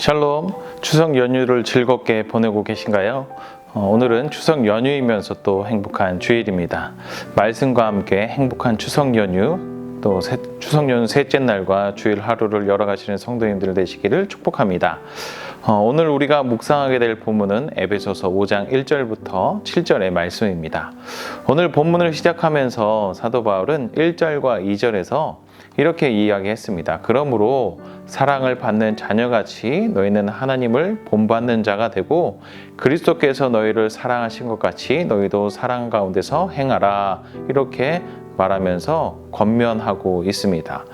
샬롬, 추석 연휴를 즐겁게 보내고 계신가요? 오늘은 추석 연휴이면서 또 행복한 주일입니다. 말씀과 함께 행복한 추석 연휴, 또 추석 연휴 셋째 날과 주일 하루를 열어가시는 성도님들 되시기를 축복합니다. 오늘 우리가 묵상하게 될 본문은 에베소서 5장 1절부터 7절의 말씀입니다. 오늘 본문을 시작하면서 사도 바울은 1절과 2절에서 이렇게 이야기했습니다. 그러므로 사랑을 받는 자녀같이 너희는 하나님을 본받는 자가 되고 그리스도께서 너희를 사랑하신 것 같이 너희도 사랑 가운데서 행하라, 이렇게 말하면서 권면하고 있습니다.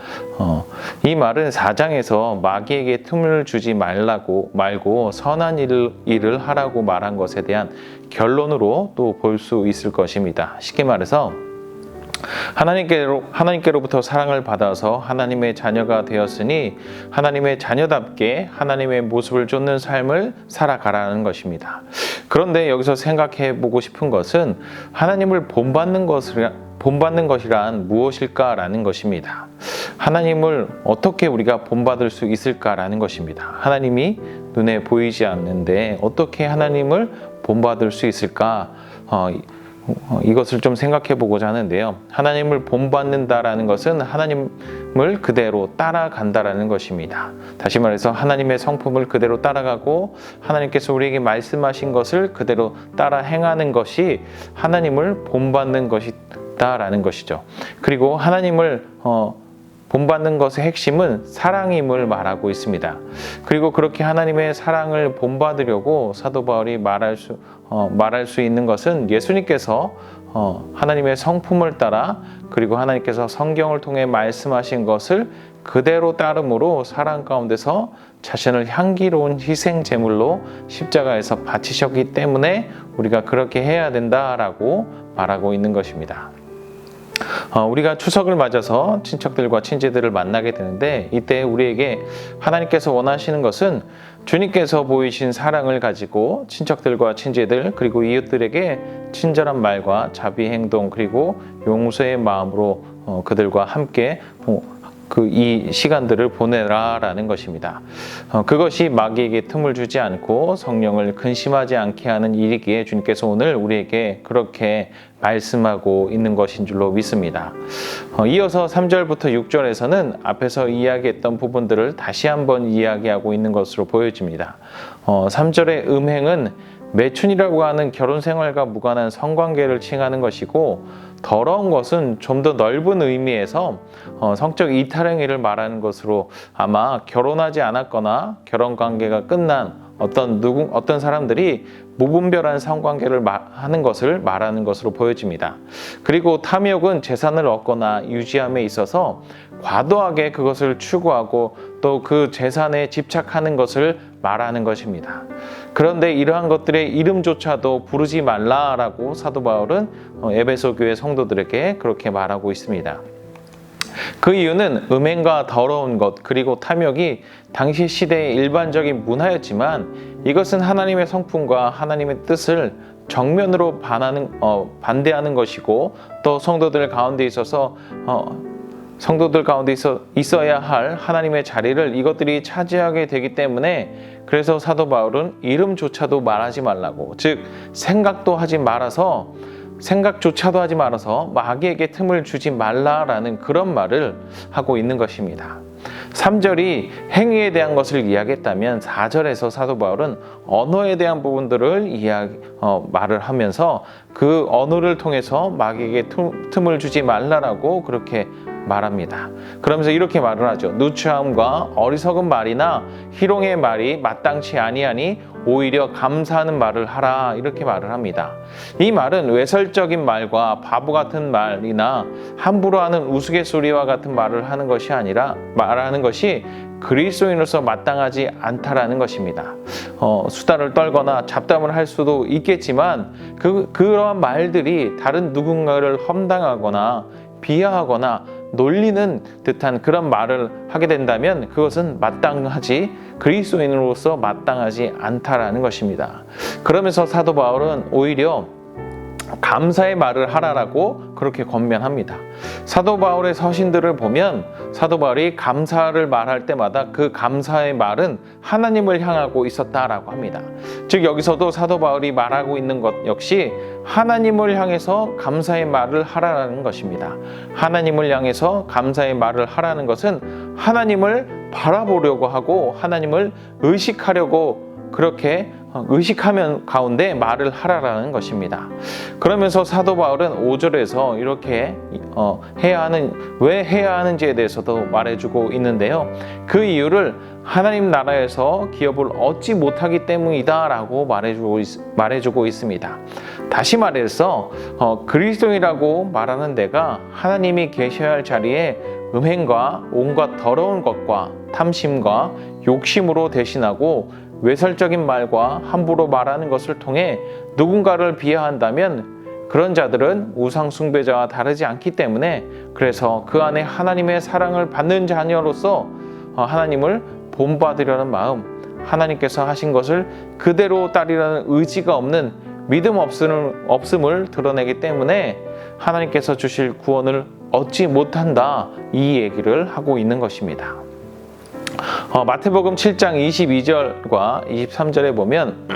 이 말은 4장에서 마귀에게 틈을 주지 말고 선한 일을 하라고 말한 것에 대한 결론으로 또 볼 수 있을 것입니다. 쉽게 말해서 하나님께로부터 사랑을 받아서 하나님의 자녀가 되었으니 하나님의 자녀답게 하나님의 모습을 쫓는 삶을 살아가라는 것입니다. 그런데 여기서 생각해 보고 싶은 것은 하나님을 본받는 것이란 무엇일까라는 것입니다. 하나님을 어떻게 우리가 본받을 수 있을까라는 것입니다. 하나님이 눈에 보이지 않는데 어떻게 하나님을 본받을 수 있을까? 이것을 좀 생각해 보고자 하는데요. 하나님을 본받는다라는 것은 하나님을 그대로 따라간다라는 것입니다. 다시 말해서 하나님의 성품을 그대로 따라가고 하나님께서 우리에게 말씀하신 것을 그대로 따라 행하는 것이 하나님을 본받는 것이다라는 것이죠. 그리고 하나님을 본받는 것의 핵심은 사랑임을 말하고 있습니다. 그리고 그렇게 하나님의 사랑을 본받으려고 사도 바울이 말할 수 있는 것은 예수님께서 하나님의 성품을 따라 그리고 하나님께서 성경을 통해 말씀하신 것을 그대로 따름으로 사랑 가운데서 자신을 향기로운 희생 제물로 십자가에서 바치셨기 때문에 우리가 그렇게 해야 된다라고 말하고 있는 것입니다. 우리가 추석을 맞아서 친척들과 친지들을 만나게 되는데 이때 우리에게 하나님께서 원하시는 것은 주님께서 보이신 사랑을 가지고 친척들과 친지들 그리고 이웃들에게 친절한 말과 자비 행동 그리고 용서의 마음으로 그들과 함께 이 시간들을 보내라라는 것입니다. 그것이 마귀에게 틈을 주지 않고 성령을 근심하지 않게 하는 일이기에 주님께서 오늘 우리에게 그렇게 말씀하고 있는 것인 줄로 믿습니다. 이어서 3절부터 6절에서는 앞에서 이야기했던 부분들을 다시 한번 이야기하고 있는 것으로 보여집니다. 3절의 음행은 매춘이라고 하는 결혼 생활과 무관한 성관계를 칭하는 것이고, 더러운 것은 좀 더 넓은 의미에서 성적 이탈행위를 말하는 것으로 아마 결혼하지 않았거나 결혼 관계가 끝난 어떤 사람들이 무분별한 성관계를 하는 것을 말하는 것으로 보여집니다. 그리고 탐욕은 재산을 얻거나 유지함에 있어서 과도하게 그것을 추구하고 또 그 재산에 집착하는 것을 말하는 것입니다. 그런데 이러한 것들의 이름조차도 부르지 말라라고 사도 바울은 에베소 교회 성도들에게 그렇게 말하고 있습니다. 그 이유는 음행과 더러운 것 그리고 탐욕이 당시 시대의 일반적인 문화였지만 이것은 하나님의 성품과 하나님의 뜻을 정면으로 반대하는 것이고 또 성도들 가운데 있어야 할 하나님의 자리를 이것들이 차지하게 되기 때문에 그래서 사도 바울은 이름조차도 말하지 말라고, 즉 생각조차도 하지 말아서 마귀에게 틈을 주지 말라라는 그런 말을 하고 있는 것입니다. 3절이 행위에 대한 것을 이야기했다면 4절에서 사도 바울은 언어에 대한 부분들을 말을 하면서 그 언어를 통해서 마귀에게 틈을 주지 말라라고 그렇게 말합니다. 그러면서 이렇게 말을 하죠. 누추함과 어리석은 말이나 희롱의 말이 마땅치 아니하니 오히려 감사하는 말을 하라, 이렇게 말을 합니다. 이 말은 외설적인 말과 바보 같은 말이나 함부로 하는 우스갯소리와 같은 말을 하는 것이 아니라 말하는 것이 그리스도인으로서 마땅하지 않다라는 것입니다. 수다를 떨거나 잡담을 할 수도 있겠지만 그러한 말들이 다른 누군가를 험담하거나 비하하거나 놀리는 듯한 그런 말을 하게 된다면 그것은 그리스도인으로서 마땅하지 않다라는 것입니다. 그러면서 사도 바울은 오히려 감사의 말을 하라라고 그렇게 권면합니다. 사도 바울의 서신들을 보면 사도 바울이 감사를 말할 때마다 그 감사의 말은 하나님을 향하고 있었다라고 합니다. 즉 여기서도 사도 바울이 말하고 있는 것 역시 하나님을 향해서 감사의 말을 하라는 것입니다. 하나님을 향해서 감사의 말을 하라는 것은 하나님을 바라보려고 하고 하나님을 의식하려고 그렇게 의식하면 가운데 말을 하라라는 것입니다. 그러면서 사도 바울은 5절에서 이렇게 왜 해야 하는지에 대해서도 말해주고 있는데요. 그 이유를 하나님 나라에서 기업을 얻지 못하기 때문이다라고 말해주고 있습니다. 다시 말해서 그리스도인이라고 말하는 데가 하나님이 계셔야 할 자리에 음행과 온갖 더러운 것과 탐심과 욕심으로 대신하고 외설적인 말과 함부로 말하는 것을 통해 누군가를 비하한다면 그런 자들은 우상 숭배자와 다르지 않기 때문에 그래서 그 안에 하나님의 사랑을 받는 자녀로서 하나님을 본받으려는 마음, 하나님께서 하신 것을 그대로 따르려는 의지가 없는 믿음 없음을 드러내기 때문에 하나님께서 주실 구원을 얻지 못한다, 이 얘기를 하고 있는 것입니다. 마태복음 7장 22절과 23절에 보면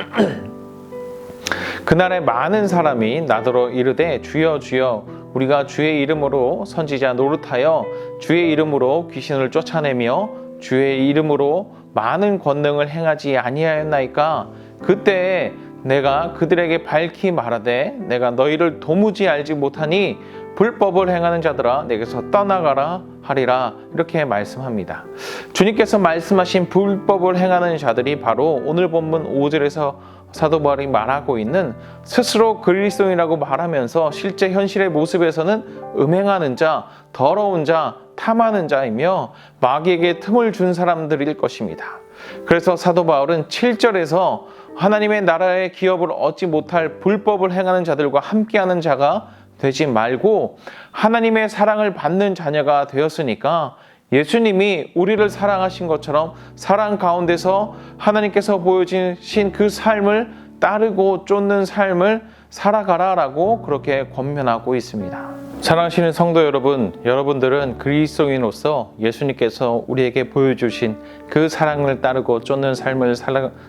그날에 많은 사람이 나더러 이르되 주여 주여 우리가 주의 이름으로 선지자 노릇하여 주의 이름으로 귀신을 쫓아내며 주의 이름으로 많은 권능을 행하지 아니하였나이까. 그때에 내가 그들에게 밝히 말하되 내가 너희를 도무지 알지 못하니 불법을 행하는 자들아 내게서 떠나가라 하리라, 이렇게 말씀합니다. 주님께서 말씀하신 불법을 행하는 자들이 바로 오늘 본문 5절에서 사도 바울이 말하고 있는 스스로 그리스도인이라고 말하면서 실제 현실의 모습에서는 음행하는 자, 더러운 자, 탐하는 자이며 마귀에게 틈을 준 사람들일 것입니다. 그래서 사도 바울은 7절에서 하나님의 나라의 기업을 얻지 못할 불법을 행하는 자들과 함께하는 자가 되지 말고 하나님의 사랑을 받는 자녀가 되었으니까 예수님이 우리를 사랑하신 것처럼 사랑 가운데서 하나님께서 보여주신 그 삶을 따르고 쫓는 삶을 살아가라라고 그렇게 권면하고 있습니다. 사랑하시는 성도 여러분, 여러분들은 그리스도인으로서 예수님께서 우리에게 보여주신 그 사랑을 따르고 쫓는 삶을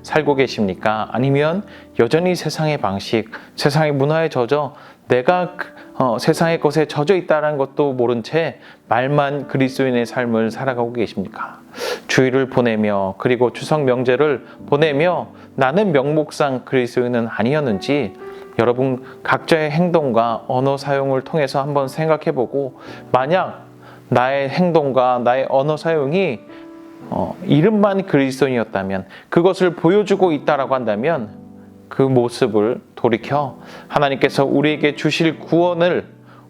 살고 계십니까? 아니면 여전히 세상의 방식, 세상의 문화에 젖어 내가 세상의 것에 젖어 있다는 것도 모른 채 말만 그리스도인의 삶을 살아가고 계십니까? 주일을 보내며 그리고 추석 명제를 보내며 나는 명목상 그리스도인은 아니었는지 여러분 각자의 행동과 언어 사용을 통해서 한번 생각해보고, 만약 나의 행동과 나의 언어 사용이 이름만 그리스도인이었다면, 그것을 보여주고 있다라고 한다면 그 모습을 돌이켜 하나님께서 우리에게 주실 구원을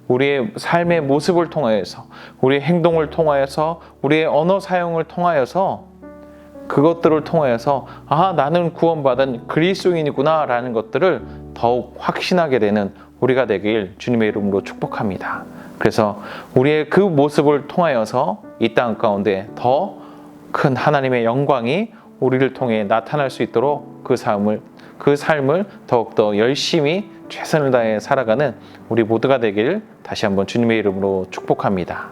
우리의 삶의 모습을 통하여서, 우리의 행동을 통하여서, 우리의 언어 사용을 통하여서, 그것들을 통하여서 나는 구원받은 그리스도인이구나 라는 것들을 더욱 확신하게 되는 우리가 되길 주님의 이름으로 축복합니다. 그래서 우리의 그 모습을 통하여서 이 땅 가운데 더 큰 하나님의 영광이 우리를 통해 나타날 수 있도록 그 삶을 더욱더 열심히 최선을 다해 살아가는 우리 모두가 되길 다시 한번 주님의 이름으로 축복합니다.